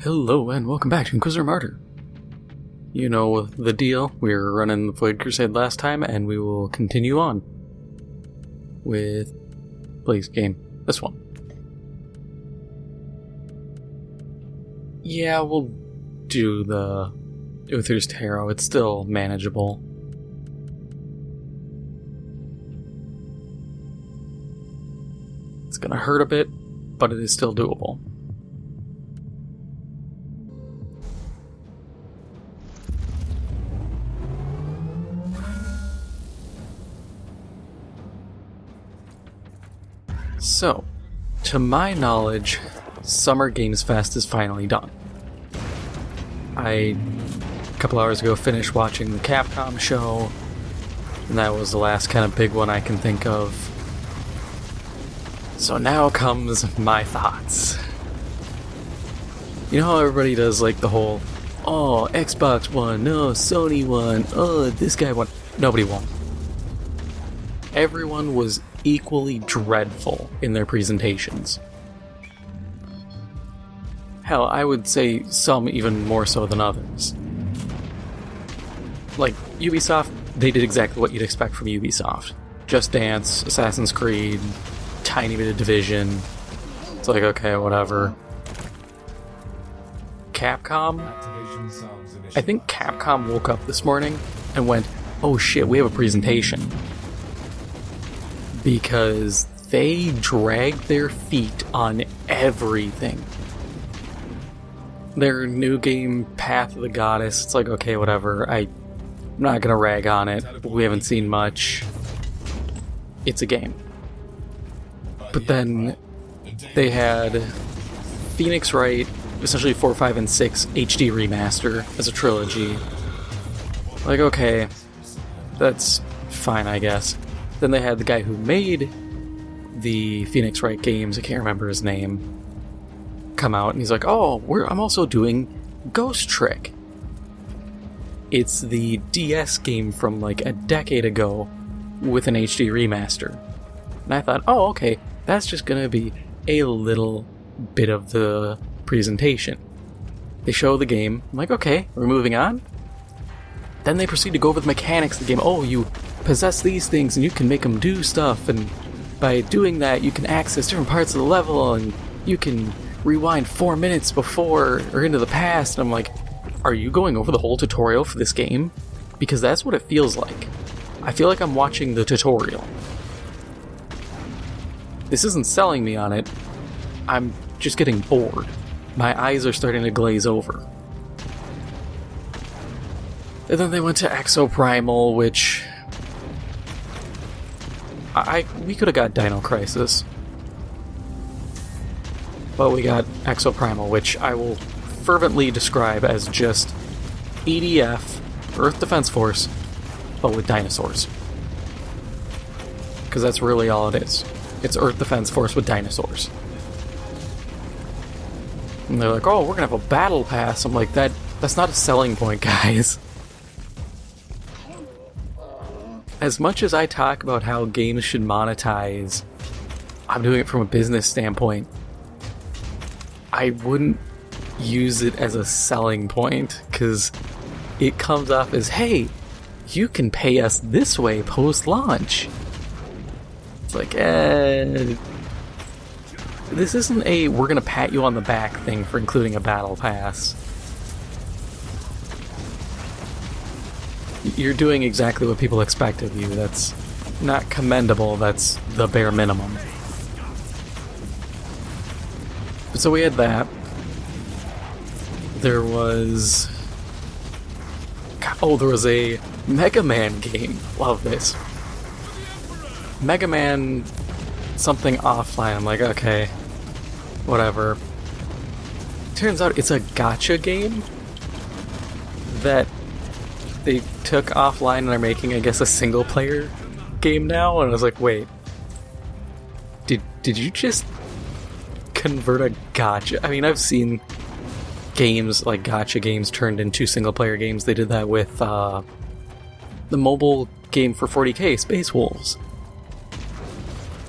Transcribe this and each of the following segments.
Hello and welcome back to Inquisitor Martyr. You know the deal, we were running the Void Crusade last time and we will continue on with, please game, this one. Yeah, we'll do the Uther's Tarot, it's still manageable. It's gonna hurt a bit, but it is still doable. So, to my knowledge, Summer Games Fest is finally done. A couple hours ago, finished watching the Capcom show, and that was the last kind of big one I can think of. So now comes my thoughts. You know how everybody does like the whole, oh, Xbox won, no, Sony won, oh, this guy won. Nobody won. Everyone was equally dreadful in their presentations. Hell, I would say some even more so than others. Like, Ubisoft, they did exactly what you'd expect from Ubisoft. Just Dance, Assassin's Creed, tiny bit of Division. It's like, okay, whatever. Capcom? I think Capcom woke up this morning and went, oh shit, we have a presentation. Because they dragged their feet on everything. Their new game, Path of the Goddess, it's like, okay, whatever. I'm not gonna rag on it. We haven't seen much. It's a game. But then they had Phoenix Wright, essentially 4, 5, and 6 HD remaster as a trilogy. Like, okay, that's fine, I guess. Then they had the guy who made the Phoenix Wright games, I can't remember his name, come out and he's like, oh, I'm also doing Ghost Trick. It's the DS game from like a decade ago with an HD remaster. And I thought, oh, okay, that's just gonna be a little bit of the presentation. They show the game, I'm like, okay, we're moving on. Then they proceed to go over the mechanics of the game. Oh, you possess these things and you can make them do stuff, and by doing that you can access different parts of the level and you can rewind 4 minutes before or into the past. And I'm like, are you going over the whole tutorial for this game? Because that's what it feels like. I feel like I'm watching the tutorial. This isn't selling me on it. I'm just getting bored. My eyes are starting to glaze over. And then they went to Exoprimal, which we could have got Dino Crisis. But we got Exoprimal, which I will fervently describe as just EDF, Earth Defense Force, but with dinosaurs. Because that's really all it is. It's Earth Defense Force with dinosaurs. And they're like, oh, we're gonna have a battle pass. I'm like, that's not a selling point, guys. As much as I talk about how games should monetize, I'm doing it from a business standpoint. I wouldn't use it as a selling point, because it comes off as, hey, you can pay us this way post-launch. It's like, this isn't a we're gonna pat you on the back thing for including a battle pass. You're doing exactly what people expect of you. That's not commendable, that's the bare minimum. So we had that. There was a Mega Man game. Love this. Mega Man something offline. I'm like, okay, whatever. Turns out it's a gacha game that they took offline and are making, I guess, a single-player game now. And I was like, wait, did you just convert a gacha? I mean, I've seen games like gacha games turned into single-player games. They did that with the mobile game for 40K, Space Wolves.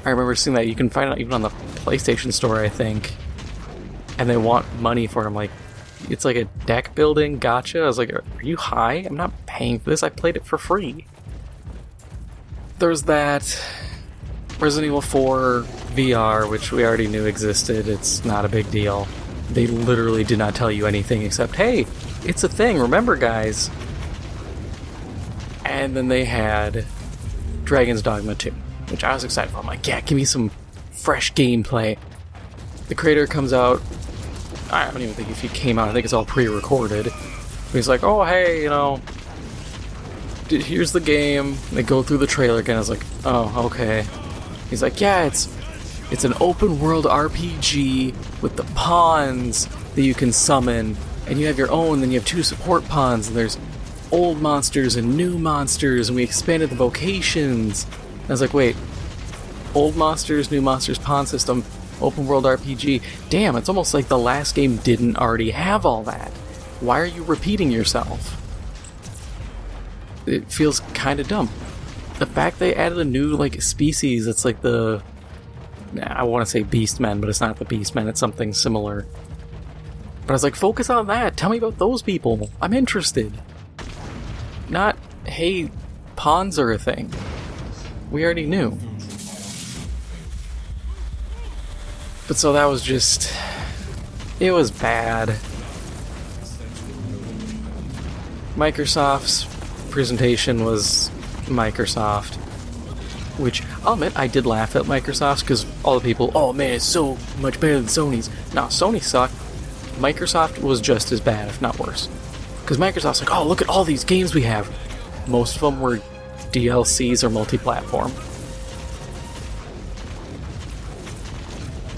I remember seeing that. You can find it even on the PlayStation Store, I think. And they want money for it. I'm like, it's like a deck building gotcha. I was like, are you high? I'm not paying for this. I played it for free. There's that. Resident Evil 4 VR, which we already knew existed. It's not a big deal. They literally did not tell you anything except, hey, it's a thing, remember guys? And then they had Dragon's Dogma 2, which I was excited for. I'm like, yeah, give me some fresh gameplay. The creator comes out, I don't even think if he came out, I think it's all pre-recorded. He's like, oh, hey, you know, here's the game. They go through the trailer again. I was like, oh, okay. He's like, yeah, it's an open world RPG with the pawns that you can summon, and you have your own, then you have 2 support pawns, and there's old monsters and new monsters, and we expanded the vocations. And I was like, wait, old monsters, new monsters, pawn system, open world RPG. Damn, it's almost like the last game didn't already have all that. Why are you repeating yourself? It feels kind of dumb. The fact they added a new, like, species, it's like the... I want to say Beastmen, but it's not the Beastmen, it's something similar. But I was like, focus on that, tell me about those people, I'm interested. Not, hey, pawns are a thing. We already knew. But so that was just... it was bad. Microsoft's presentation was Microsoft, which I'll admit I did laugh at Microsoft's because all the people, oh man, it's so much better than Sony's. No, Sony sucked. Microsoft was just as bad, if not worse. Because Microsoft's like, oh, look at all these games we have. Most of them were DLCs or multi-platform.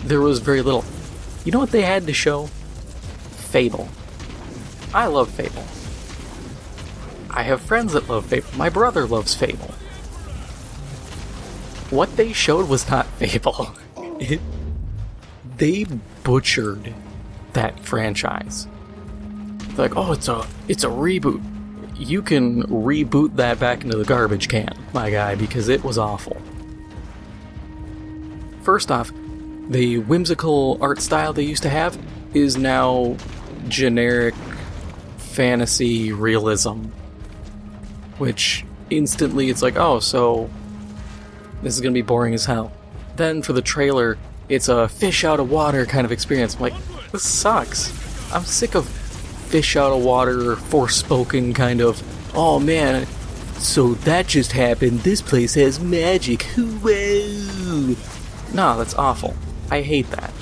There was very little. You know what they had to show? Fable. I love Fable. I have friends that love Fable. My brother loves Fable. What they showed was not Fable. They butchered that franchise. They're like, oh, it's a reboot. You can reboot that back into the garbage can, my guy, because it was awful. First off, the whimsical art style they used to have is now generic fantasy realism. Which, instantly, it's like, oh, so this is going to be boring as hell. Then, for the trailer, it's a fish out of water kind of experience. I'm like, this sucks. I'm sick of fish out of water, Forspoken kind of, oh man, so that just happened, this place has magic, whoa! No, that's awful. I hate that.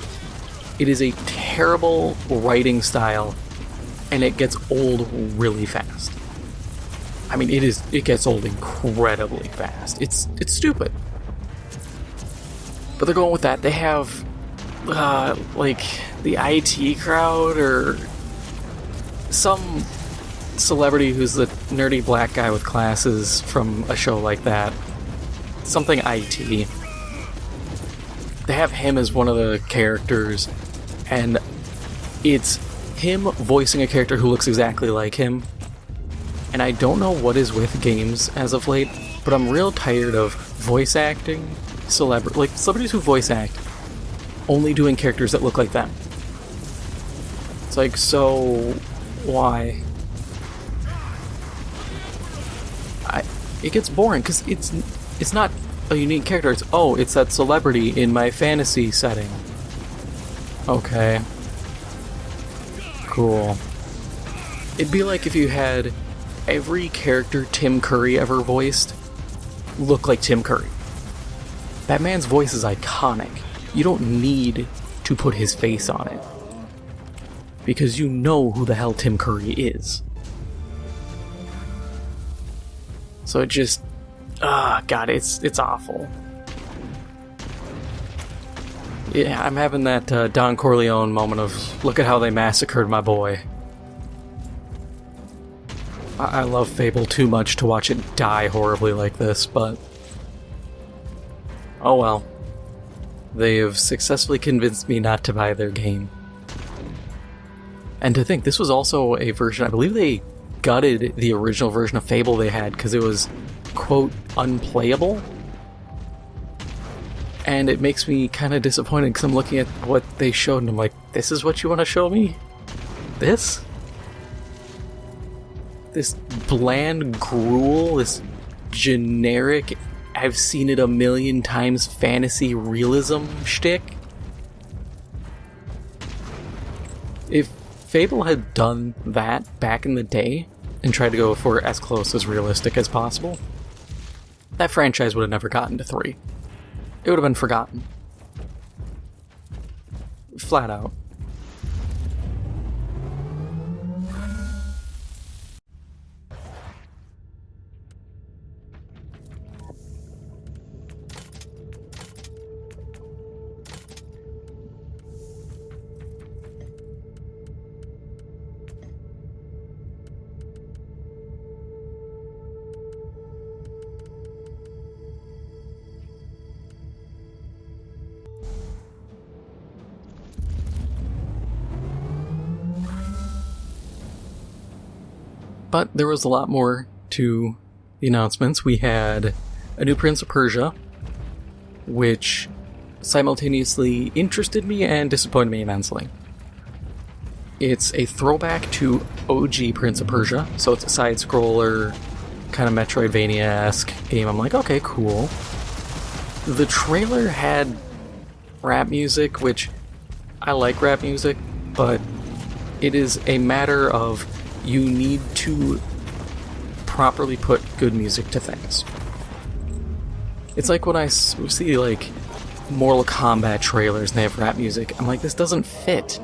It is a terrible writing style, and it gets old really fast. I mean, it gets old incredibly fast. It's stupid. But they're going with that. They have, like, the IT crowd, or some celebrity who's the nerdy black guy with glasses from a show like that. Something IT. They have him as one of the characters, and it's him voicing a character who looks exactly like him. And I don't know what is with games as of late, but I'm real tired of voice acting celebrities who voice act only doing characters that look like them. It's like, so why? It gets boring because it's not a unique character. It's that celebrity in my fantasy setting. Okay. Cool. It'd be like if you had every character Tim Curry ever voiced look like Tim Curry. That man's voice is iconic. You don't need to put his face on it, because you know who the hell Tim Curry is. So it just... God, it's awful. Yeah, I'm having that Don Corleone moment of, look at how they massacred my boy. I love Fable too much to watch it die horribly like this, but... oh well. They have successfully convinced me not to buy their game. And to think, this was also a version, I believe they gutted the original version of Fable they had because it was, quote, unplayable. And it makes me kind of disappointed because I'm looking at what they showed and I'm like, this is what you want to show me? this? This bland gruel, this generic, I've seen it a million times fantasy realism shtick? If Fable had done that back in the day and tried to go for as close as realistic as possible, that franchise would have never gotten to 3. It would have been forgotten. Flat out. But there was a lot more to the announcements. We had a new Prince of Persia, which simultaneously interested me and disappointed me immensely. It's a throwback to OG Prince of Persia, so it's a side-scroller, kind of Metroidvania-esque game. I'm like, okay, cool. The trailer had rap music, which I like rap music, but it is a matter of you need to properly put good music to things. It's like when I see, like, Mortal Kombat trailers and they have rap music, I'm like, this doesn't fit.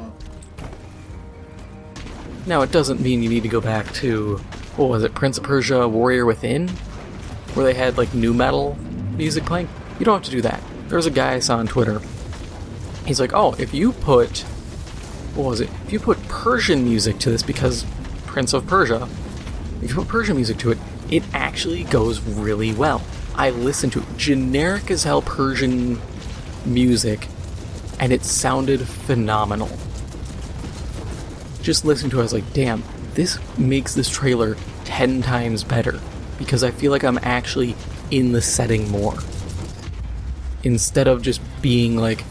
Now, it doesn't mean you need to go back to, what was it, Prince of Persia Warrior Within? Where they had, like, new metal music playing? You don't have to do that. There was a guy I saw on Twitter. He's like, oh, if you put, what was it? If you put Persian music to this, because Prince of Persia, if you put Persian music to it, it actually goes really well. I listened to it, generic as hell Persian music, and it sounded phenomenal. Just listening to it, I was like, damn, this makes this trailer 10 times better, because I feel like I'm actually in the setting more. Instead of just being, like,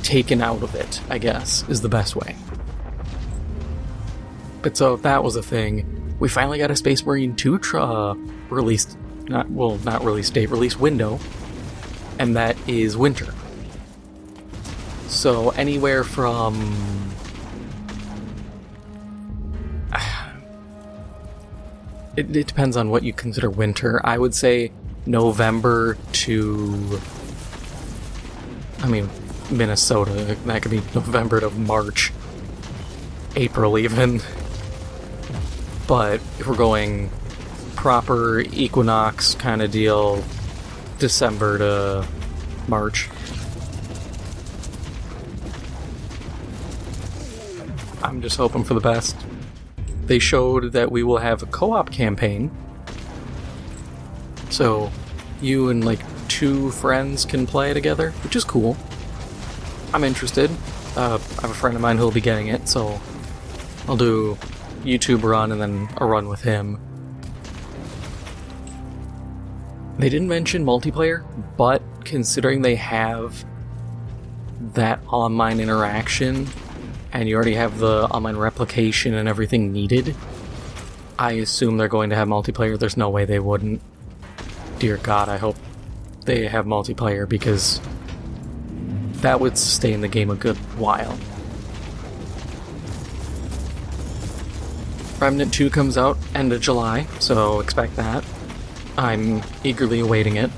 taken out of it, I guess, is the best way. But so that was a thing. We finally got a Space Marine 2 release date, release window, and that is winter. So anywhere from it depends on what you consider winter. I would say November to, Minnesota. That could be November to March, April even. But if we're going proper equinox kind of deal, December to March. I'm just hoping for the best. They showed that we will have a co-op campaign. So you and like 2 friends can play together, which is cool. I'm interested. I have a friend of mine who'll be getting it, so I'll do YouTube run and then a run with him. They didn't mention multiplayer, but considering they have that online interaction and you already have the online replication and everything needed, I assume they're going to have multiplayer. There's no way they wouldn't. Dear God, I hope they have multiplayer, because that would sustain the game a good while. Remnant 2 comes out end of July, so expect that. I'm eagerly awaiting it.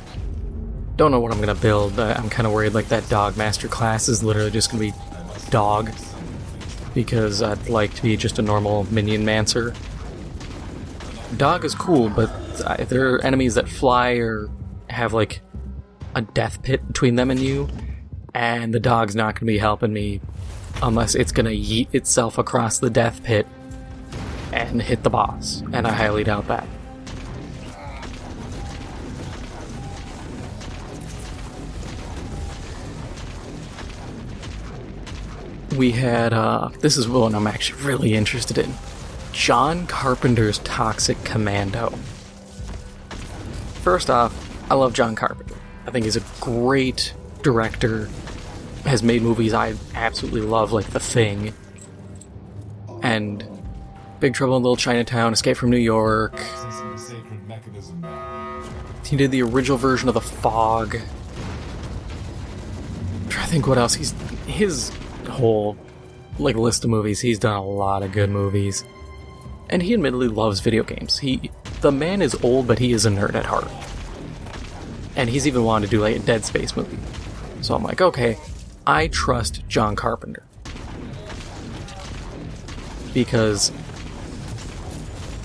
Don't know what I'm going to build. I'm kind of worried like that dog master class is literally just going to be dog, because I'd like to be just a normal minion mancer. Dog is cool, but if there are enemies that fly or have like a death pit between them and you, and the dog's not going to be helping me unless it's going to yeet itself across the death pit and hit the boss, and I highly doubt that. We had, this is one I'm actually really interested in. John Carpenter's Toxic Commando. First off, I love John Carpenter. I think he's a great director. Has made movies I absolutely love, like The Thing. and Big Trouble in Little Chinatown, Escape from New York. He did the original version of The Fog. I'm trying to think what else. His whole list of movies, he's done a lot of good movies. And he admittedly loves video games. The man is old, but he is a nerd at heart. And he's even wanted to do a Dead Space movie. So I'm like, okay, I trust John Carpenter. Because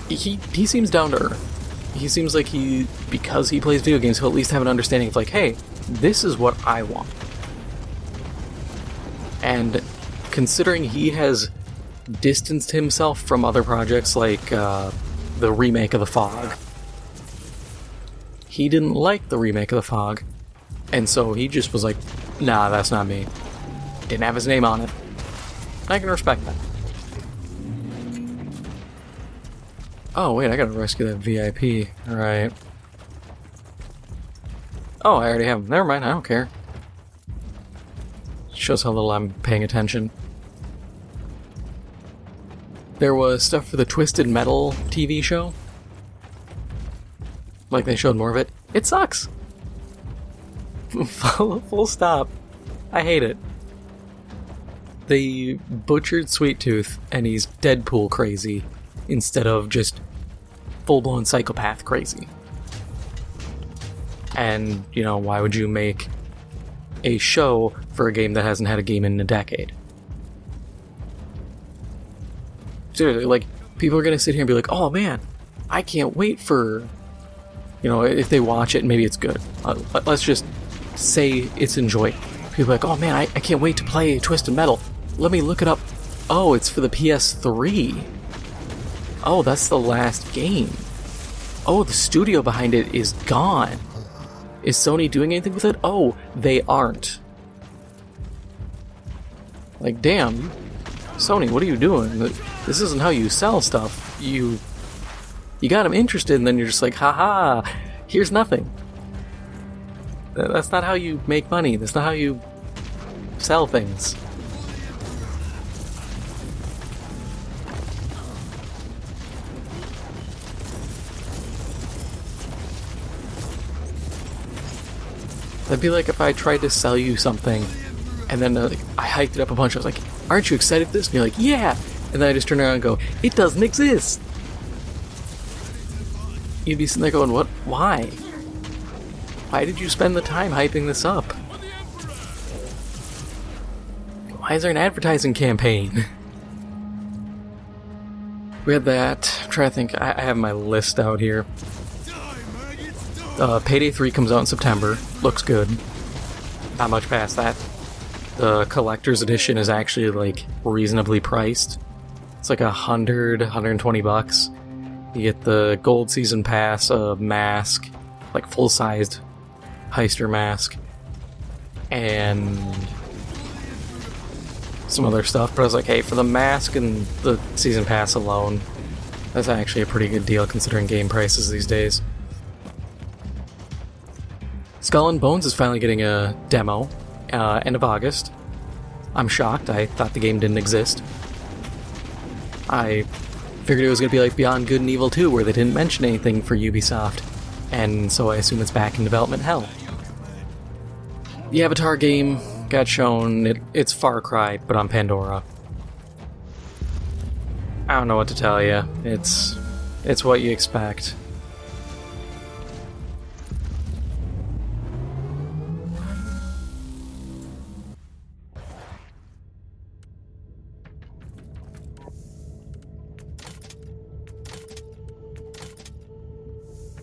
he seems down to earth. He seems like because he plays video games, he'll at least have an understanding of hey, this is what I want. And considering he has distanced himself from other projects like the remake of The Fog, he didn't like the remake of The Fog, and so he just was like, nah, that's not me. Didn't have his name on it. I can respect that. Oh, wait, I gotta rescue that VIP. Alright. Oh, I already have him. Never mind, I don't care. Shows how little I'm paying attention. There was stuff for the Twisted Metal TV show. They showed more of it. It sucks! Full stop. I hate it. They butchered Sweet Tooth, and he's Deadpool crazy, instead of just full-blown psychopath crazy. And, why would you make a show for a game that hasn't had a game in a decade? Seriously, people are gonna sit here and be like, oh man, I can't wait for, if they watch it, maybe it's good. Let's just say it's enjoyable. People are like, oh man, I can't wait to play Twisted Metal. Let me look it up. Oh, it's for the PS3. Oh, that's the last game. Oh, the studio behind it is gone. Is Sony doing anything with it? Oh, they aren't. Damn. Sony, what are you doing? This isn't how you sell stuff. You got them interested, and then you're just like, haha, here's nothing. That's not how you make money. That's not how you sell things. That'd be like if I tried to sell you something, and then I hyped it up a bunch. I was like, aren't you excited for this? And you're like, yeah! And then I just turn around and go, it doesn't exist! You'd be sitting there going, what? Why? Why did you spend the time hyping this up? Why is there an advertising campaign? We had that. I'm trying to think. I have my list out here. Payday 3 comes out in September. Looks good. Not much past that. The collector's edition is actually, reasonably priced. It's $120. You get the gold season pass, a mask, full-sized heister mask, and some other stuff. But I was like, hey, for the mask and the season pass alone, that's actually a pretty good deal considering game prices these days. Skull and Bones is finally getting a demo, end of August. I'm shocked. I thought the game didn't exist. I figured it was going to be like Beyond Good and Evil 2, where they didn't mention anything for Ubisoft, and so I assume it's back in development hell. The Avatar game got shown. It's Far Cry, but on Pandora. I don't know what to tell you. It's what you expect.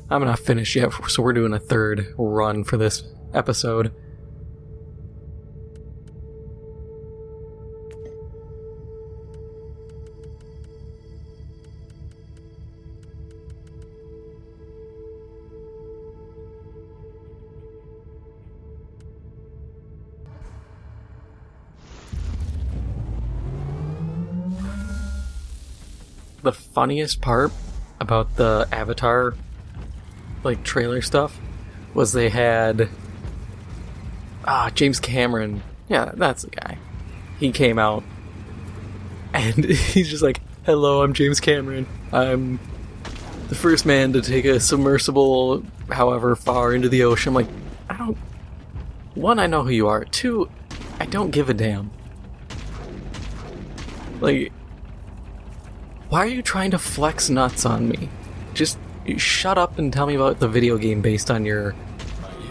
I'm not finished yet, so we're doing a third run for this episode. The funniest part about the Avatar trailer stuff was they had James Cameron. Yeah, that's the guy. He came out and he's just like, Hello, I'm James Cameron. I'm the first man to take a submersible however far into the ocean. I'm like, one, I know who you are. Two, I don't give a damn. Like, why are you trying to flex nuts on me? Just shut up and tell me about the video game based on your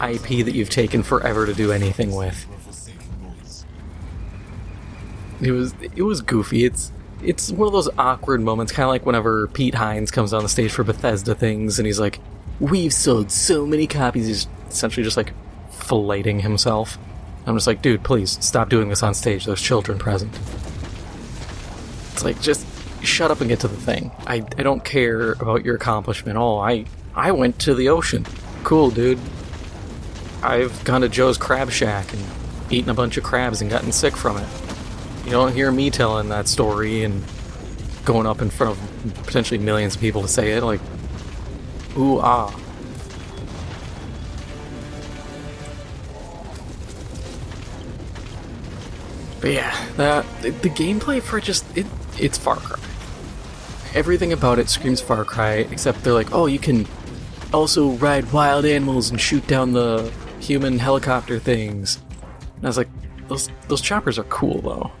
IP that you've taken forever to do anything with. It was goofy. It's one of those awkward moments, kind of like whenever Pete Hines comes on the stage for Bethesda things, and he's like, "We've sold so many copies." He's essentially just like filleting himself. I'm just like, dude, please stop doing this on stage. There's children present. It's like, just shut up and get to the thing. I don't care about your accomplishment. Oh, I went to the ocean. Cool, dude. I've gone to Joe's Crab Shack and eaten a bunch of crabs and gotten sick from it. You don't hear me telling that story and going up in front of potentially millions of people to say it, like, ooh, ah. But yeah, the gameplay for it's Far Cry. Everything about it screams Far Cry, except they're like, oh, you can also ride wild animals and shoot down the human helicopter things. And I was like, those choppers are cool, though.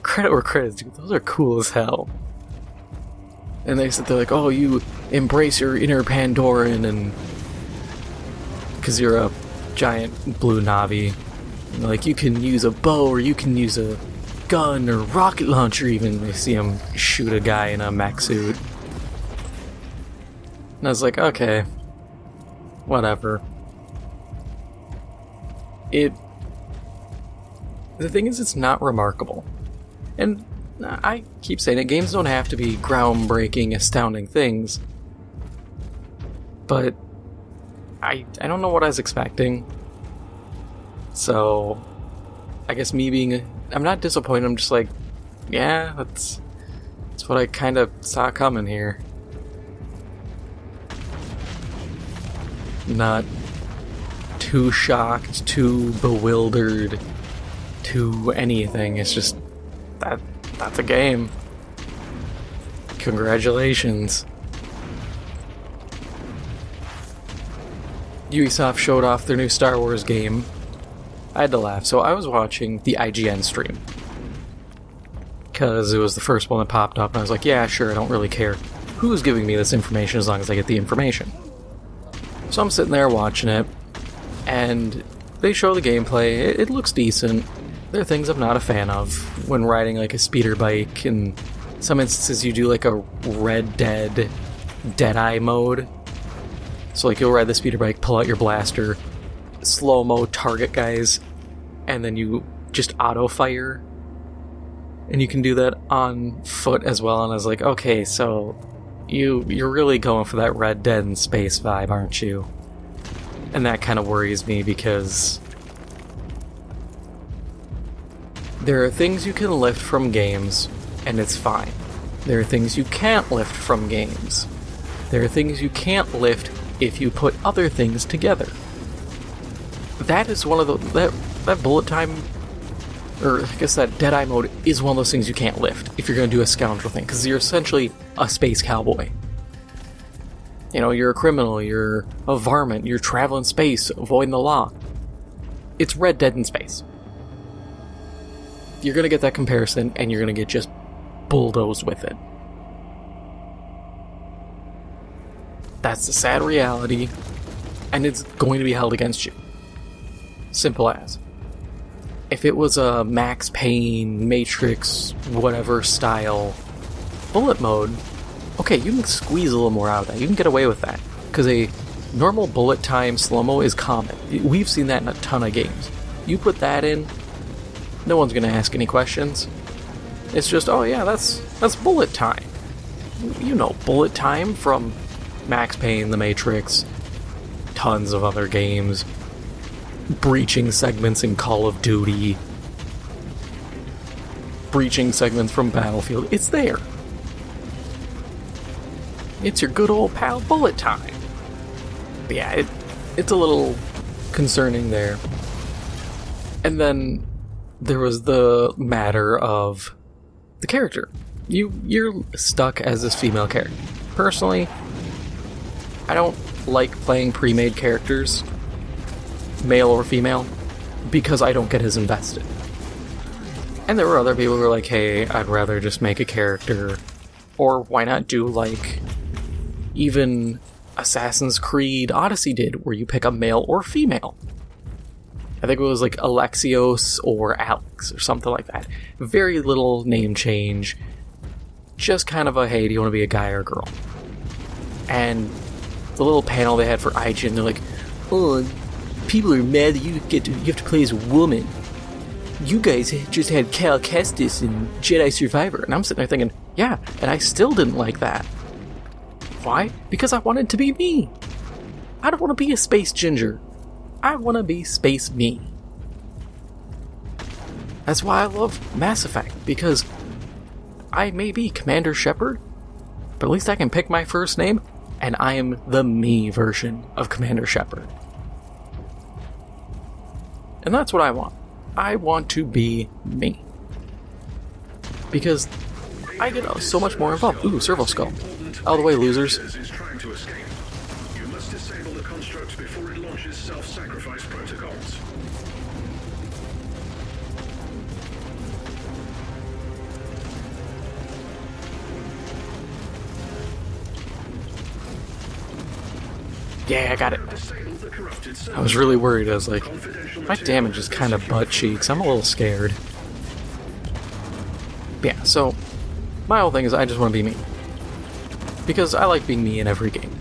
Credit where credit's due, those are cool as hell. And they're like, oh, you embrace your inner Pandoran, and because you're a giant blue Navi, and like, you can use a bow, or you can use a gun, or rocket launcher even. They see him shoot a guy in a mech suit. And I was like, okay, whatever. The thing is, it's not remarkable. And I keep saying it, games don't have to be groundbreaking, astounding things. But I don't know what I was expecting. So I guess I'm not disappointed, I'm just like, yeah, that's what I kind of saw coming here. Not too shocked, too bewildered, too anything. It's just that's a game. Congratulations. Ubisoft showed off their new Star Wars game. I had to laugh. So I was watching the IGN stream, because it was the first one that popped up, and I was like, yeah, sure, I don't really care who's giving me this information as long as I get the information. So I'm sitting there watching it, and they show the gameplay. It looks decent. There are things I'm not a fan of when riding like a speeder bike. In some instances you do like a Red Dead Deadeye mode. So like, you'll ride the speeder bike, pull out your blaster, slow-mo target guys, and then you just auto-fire. And you can do that on foot as well. And I was like, okay, so you're really going for that Red Dead in space vibe, aren't you? And that kind of worries me, because there are things you can lift from games, and it's fine. There are things you can't lift from games. There are things you can't lift if you put other things together. That is one of that bullet time, or I guess that Deadeye mode is one of those things you can't lift if you're going to do a scoundrel thing, because you're essentially a space cowboy. You know, you're a criminal, you're a varmint, you're traveling space, avoiding the law. It's Red Dead in space. You're going to get that comparison, and you're going to get just bulldozed with it. That's the sad reality, and it's going to be held against you. Simple as. If it was a Max Payne, Matrix, whatever style bullet mode, okay, you can squeeze a little more out of that. You can get away with that, because a normal bullet time slow-mo is common. We've seen that in a ton of games. You put that in, no one's going to ask any questions. It's just, oh yeah, that's bullet time. You know bullet time from Max Payne, The Matrix, tons of other games, breaching segments in Call of Duty, breaching segments from Battlefield. It's there. It's your good old pal bullet time. But yeah, it's a little concerning there. And then there was the matter of the character. you're stuck as this female character. Personally, I don't like playing pre-made characters, male or female, because I don't get as invested. And there were other people who were like, hey, I'd rather just make a character, or why not do like even Assassin's Creed Odyssey did, where you pick a male or female. I think it was like Alexios or Alex or something like that. Very little name change. Just kind of a, hey, do you want to be a guy or a girl? And the little panel they had for IGN, they're like, oh, people are mad that you have to play as a woman. You guys just had Cal Kestis in Jedi Survivor. And I'm sitting there thinking, yeah, and I still didn't like that. Why? Because I wanted to be me. I don't want to be a space ginger. I want to be space me. That's why I love Mass Effect, because I may be Commander Shepard, but at least I can pick my first name, and I am the me version of Commander Shepard. And that's what I want. I want to be me. Because I get so much more involved. Ooh, Servo Skull. Out of the way, losers. Before it launches self-sacrifice protocols. Yeah, I got it. I was really worried. I was like, my damage is kind of butt cheeks. I'm a little scared. But yeah, so my whole thing is I just want to be me. Because I like being me in every game.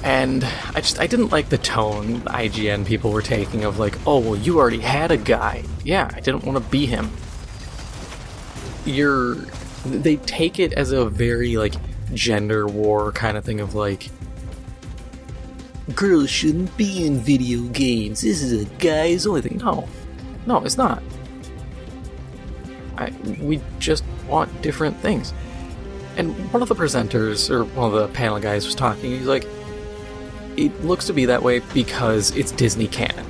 And I didn't like the tone IGN people were taking of like, oh, well, you already had a guy. Yeah, I didn't want to be him. They take it as a very, like, gender war kind of thing of like, girls shouldn't be in video games. This is a guy's only thing. No, it's not. We just want different things. And one of the presenters, or one of the panel guys was talking, he's like, it looks to be that way because it's Disney canon.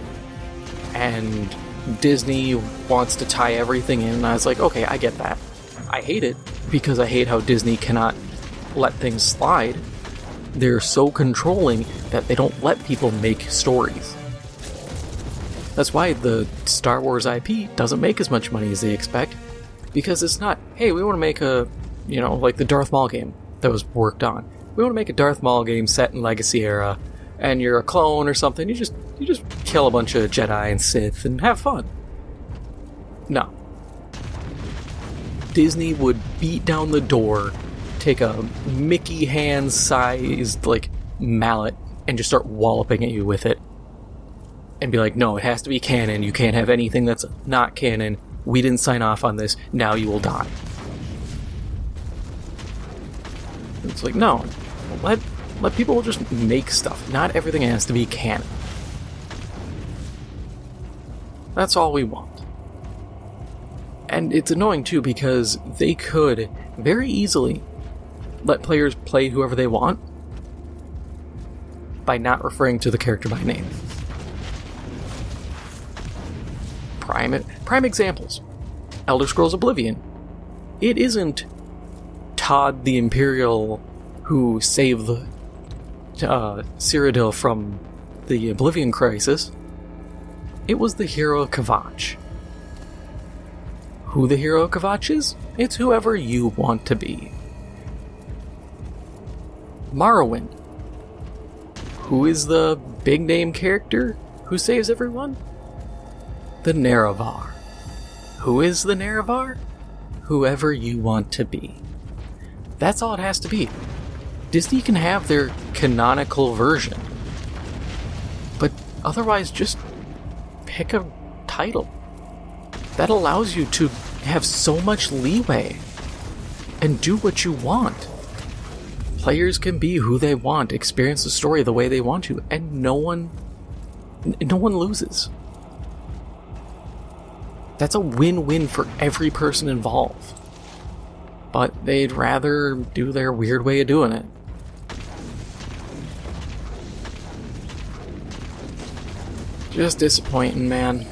And Disney wants to tie everything in, and I was like, okay, I get that. I hate it because I hate how Disney cannot let things slide. They're so controlling that they don't let people make stories. That's why the Star Wars IP doesn't make as much money as they expect, because it's not, hey, we want to make a, like the Darth Maul game that was worked on. We want to make a Darth Maul game set in Legacy era, and you're a clone or something, you just kill a bunch of Jedi and Sith and have fun. No. Disney would beat down the door, take a Mickey hand-sized, like, mallet, and just start walloping at you with it. And be like, no, it has to be canon, you can't have anything that's not canon, we didn't sign off on this, now you will die. It's like, no, let people just make stuff. Not everything has to be canon. That's all we want. And it's annoying too because they could very easily let players play whoever they want by not referring to the character by name. Prime examples. Elder Scrolls Oblivion. It isn't Todd the Imperial who saved Cyrodiil from the Oblivion Crisis. It was the hero Kvatch. Who the hero Kvatch is? It's whoever you want to be. Morrowind. Who is the big name character who saves everyone? The Nerevar. Who is the Nerevar? Whoever you want to be. That's all it has to be. Disney can have their canonical version, but otherwise just pick a title. That allows you to have so much leeway and do what you want. Players can be who they want, experience the story the way they want to, and no one loses. That's a win-win for every person involved. But they'd rather do their weird way of doing it. Just disappointing, man.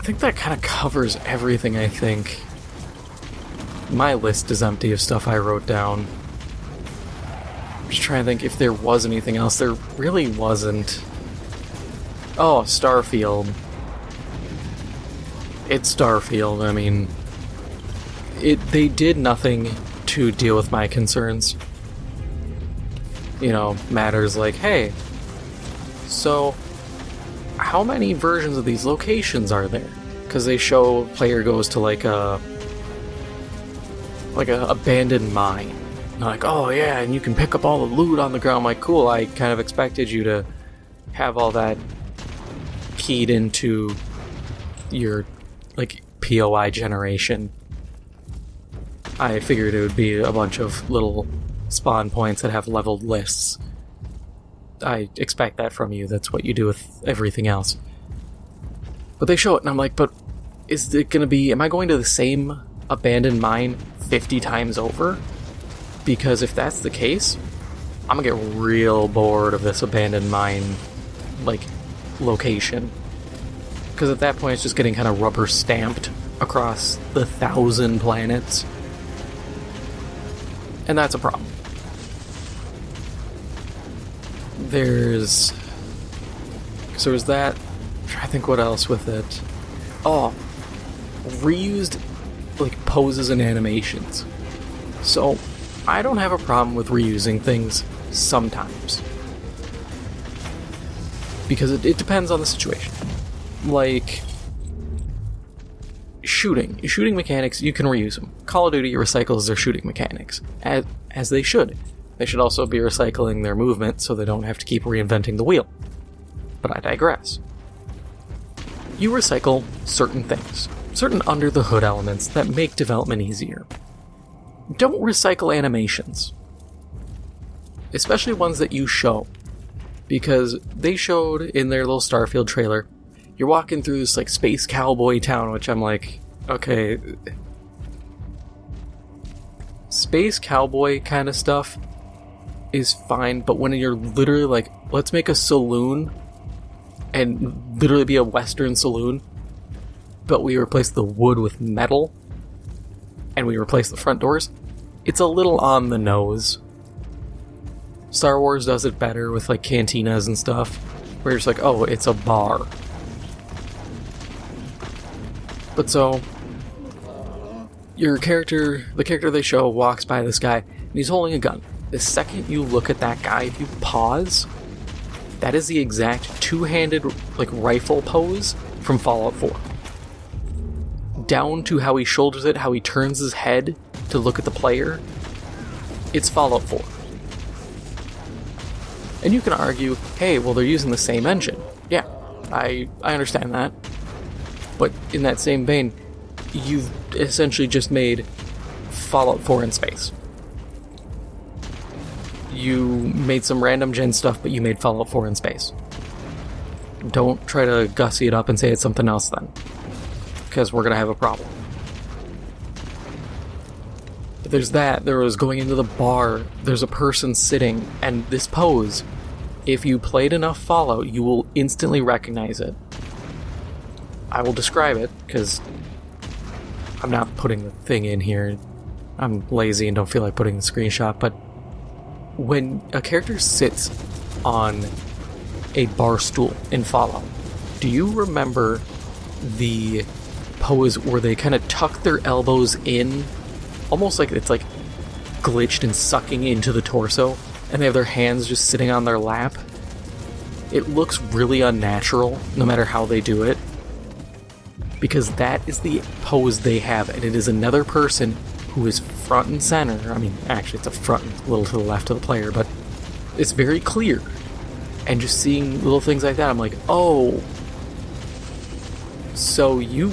think that kind of covers everything, I think. My list is empty of stuff I wrote down. I'm just trying to think if there was anything else. There really wasn't. Oh, Starfield. It's Starfield, I mean... They did nothing to deal with my concerns. You know, matters like, hey, so how many versions of these locations are there? Because they show player goes to like a abandoned mine. And they're like, oh yeah, and you can pick up all the loot on the ground. I'm like, cool, I kind of expected you to have all that keyed into your like POI generation. I figured it would be a bunch of little spawn points that have leveled lists. I expect that from you. That's what you do with everything else. But they show it, and I'm like, but is it going to be... Am I going to the same abandoned mine 50 times over? Because if that's the case, I'm going to get real bored of this abandoned mine, like, location. Because at that point, it's just getting kind of rubber stamped across the 1,000 planets. And that's a problem. There's that. I'm trying to think what else with it. Oh, reused like poses and animations. So I don't have a problem with reusing things sometimes. Because it depends on the situation. Like shooting mechanics, you can reuse them. Call of Duty recycles their shooting mechanics, as they should. They should also be recycling their movement so they don't have to keep reinventing the wheel. But I digress. You recycle certain things, certain under-the-hood elements that make development easier. Don't recycle animations. Especially ones that you show. Because they showed in their little Starfield trailer, you're walking through this like space cowboy town, which I'm like, okay, space cowboy kind of stuff is fine, but when you're literally like, let's make a saloon and literally be a Western saloon, but we replace the wood with metal and we replace the front doors, it's a little on the nose. Star Wars does it better with like cantinas and stuff, where you're just like, oh, it's a bar. But so, the character they show walks by this guy, and he's holding a gun. The second you look at that guy, if you pause, that is the exact two-handed like rifle pose from Fallout 4. Down to how he shoulders it, how he turns his head to look at the player. It's Fallout 4. And you can argue, hey, well, they're using the same engine. Yeah, I understand that. But in that same vein, you've essentially just made Fallout 4 in space. You made some random gen stuff, but you made Fallout 4 in space. Don't try to gussy it up and say it's something else then. Because we're going to have a problem. But there's that. There was going into the bar. There's a person sitting. And this pose, if you played enough Fallout, you will instantly recognize it. I will describe it, because I'm not putting the thing in here. I'm lazy and don't feel like putting the screenshot, but when a character sits on a bar stool in Fallout, do you remember the pose where they kind of tuck their elbows in, almost like it's like glitched and sucking into the torso, and they have their hands just sitting on their lap? It looks really unnatural, no matter how they do it, because that is the pose they have, and it is another person who is front and center. I mean, actually it's a front and a little to the left of the player, but it's very clear. And just seeing little things like that, I'm like, oh, so you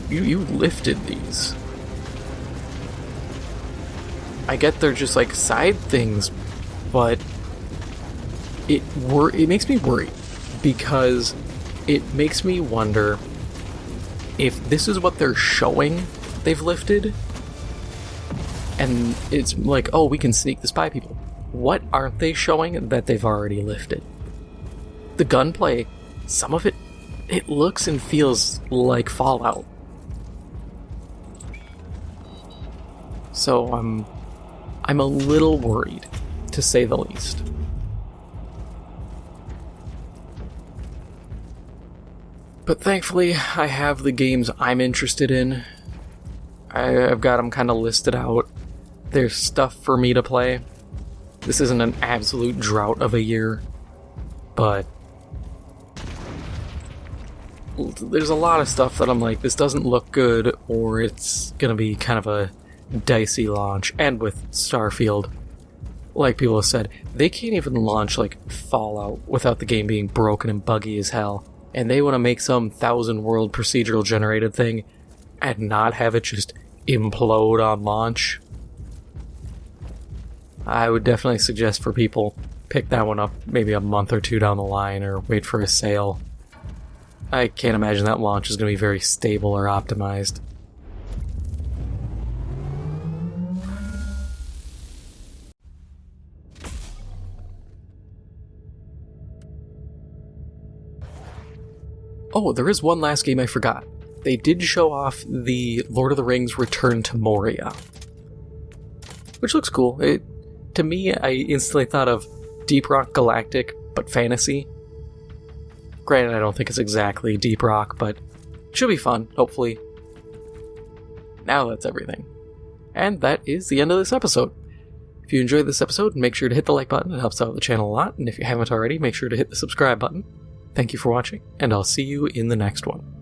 lifted these. I get they're just like side things, but it makes me worried, because it makes me wonder if this is what they're showing they've lifted, and it's like, oh, we can sneak this by people. What aren't they showing that they've already lifted? The gunplay, some of it it looks and feels like Fallout. So I'm a little worried, to say the least. But thankfully, I have the games I'm interested in. I've got them kind of listed out. There's stuff for me to play. This isn't an absolute drought of a year, but there's a lot of stuff that I'm like, this doesn't look good, or it's gonna be kind of a dicey launch. And with Starfield, like people have said, they can't even launch like Fallout without the game being broken and buggy as hell. And they want to make some 1,000-world procedural generated thing and not have it just implode on launch. I would definitely suggest for people, pick that one up maybe a month or two down the line, or wait for a sale. I can't imagine that launch is going to be very stable or optimized. Oh, there is one last game I forgot. They did show off the Lord of the Rings Return to Moria, which looks cool. To me, I instantly thought of Deep Rock Galactic, but fantasy. Granted, I don't think it's exactly Deep Rock, but it should be fun, hopefully. Now that's everything. And that is the end of this episode. If you enjoyed this episode, make sure to hit the like button. It helps out the channel a lot. And if you haven't already, make sure to hit the subscribe button. Thank you for watching, and I'll see you in the next one.